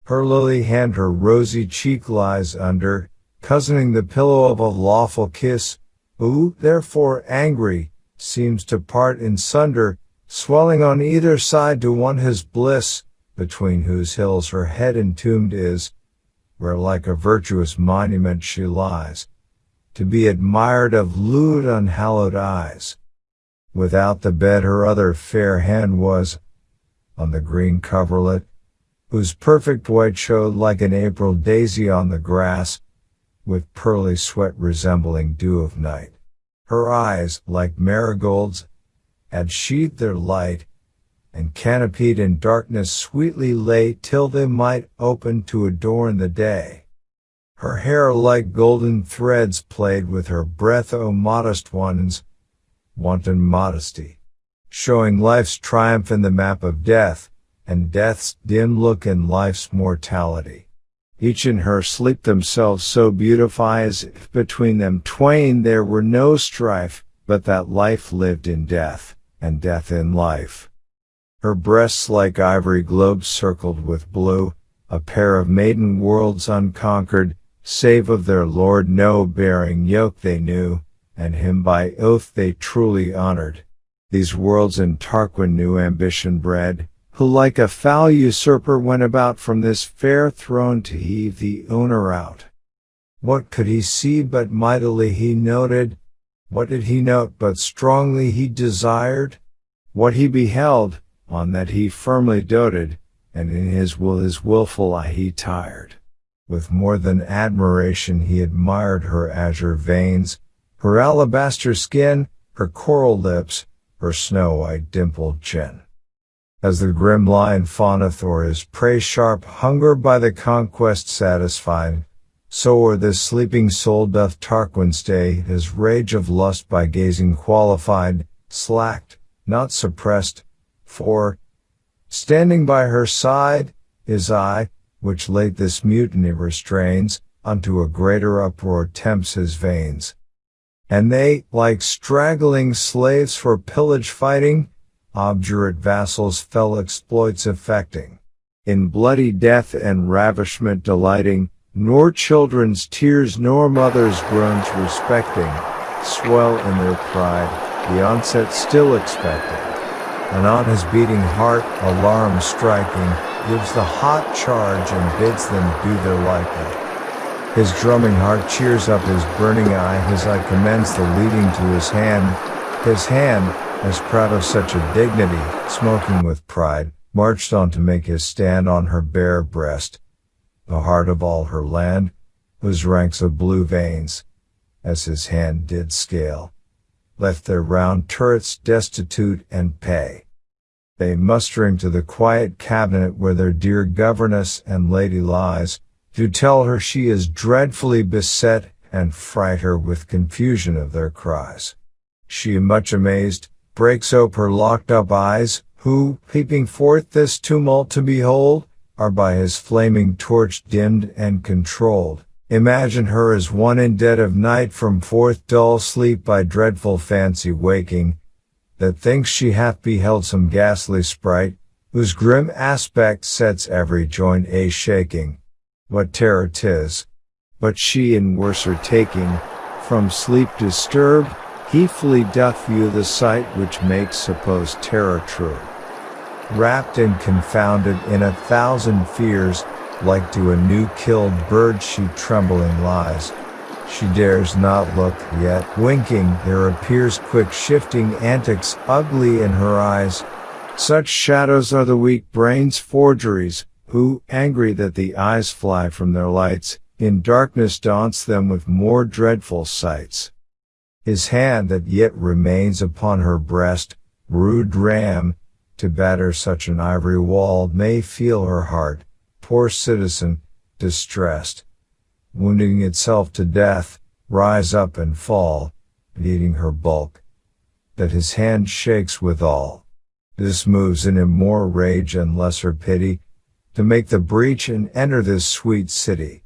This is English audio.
Her lily hand her rosy cheek lies under, cozening the pillow of a lawful kiss, who, therefore angry, seems to part in sunder, swelling on either side to want his bliss, between whose hills her head entombed is, where like a virtuous monument she lies, to be admired of lewd unhallowed eyes. Without the bed her other fair hand was, on the green coverlet, whose perfect white showed like an April daisy on the grass, with pearly sweat resembling dew of night. Her eyes, like marigolds, had sheathed their light, and canopied in darkness sweetly lay till they might open to adorn the day. Her hair like golden threads played with her breath, O modest wantons, wanton modesty, showing life's triumph in the map of death, and death's dim look in life's mortality. Each in her sleep themselves so beautify, as if between them twain there were no strife, but that life lived in death, and death in life. Her breasts like ivory globes circled with blue, a pair of maiden worlds unconquered, save of their lord no bearing yoke they knew, and him by oath they truly honored. These worlds in Tarquin new ambition bred, who like a foul usurper went about from this fair throne to heave the owner out. What could he see but mightily he noted? What did he note but strongly he desired? What he beheld, on that he firmly doted, and in his will his wilful eye he tired. With more than admiration he admired her azure veins, her alabaster skin, her coral lips, her snow-white dimpled chin. As the grim lion fawneth o'er his prey, sharp hunger by the conquest satisfied, so o'er this sleeping soul doth Tarquin stay, his rage of lust by gazing qualified, slacked, not suppressed, for, standing by her side, his eye, which late this mutiny restrains, unto a greater uproar tempts his veins. And they, like straggling slaves for pillage fighting, obdurate vassals fell exploits effecting, in bloody death and ravishment delighting, nor children's tears nor mothers' groans respecting, swell in their pride, the onset still expecting. And on his beating heart, alarm striking, gives the hot charge and bids them do their liking. His drumming heart cheers up his burning eye, his eye commends the leading to his hand, as proud of such a dignity, smoking with pride, marched on to make his stand on her bare breast, the heart of all her land, whose ranks of blue veins, as his hand did scale, left their round turrets destitute and pay. They mustering to the quiet cabinet where their dear governess and lady lies, do tell her she is dreadfully beset, and fright her with confusion of their cries. She, much amazed, breaks ope her locked up eyes, who, peeping forth this tumult to behold, are by his flaming torch dimmed and controlled. Imagine her as one in dead of night from forth dull sleep by dreadful fancy waking, that thinks she hath beheld some ghastly sprite, whose grim aspect sets every joint a-shaking. What terror 'tis! But she in worser taking, from sleep disturbed, heedfully doth view the sight which makes supposed terror true. Wrapped and confounded in 1,000 fears, like to a new killed bird she trembling lies. She dares not look, yet, winking, there appears quick shifting antics ugly in her eyes. Such shadows are the weak brain's forgeries, who, angry that the eyes fly from their lights, in darkness daunts them with more dreadful sights. His hand that yet remains upon her breast, rude ram, to batter such an ivory wall may feel her heart, poor citizen, distressed, wounding itself to death, rise up and fall, needing her bulk, that his hand shakes withal. This moves in him more rage and lesser pity, to make the breach and enter this sweet city.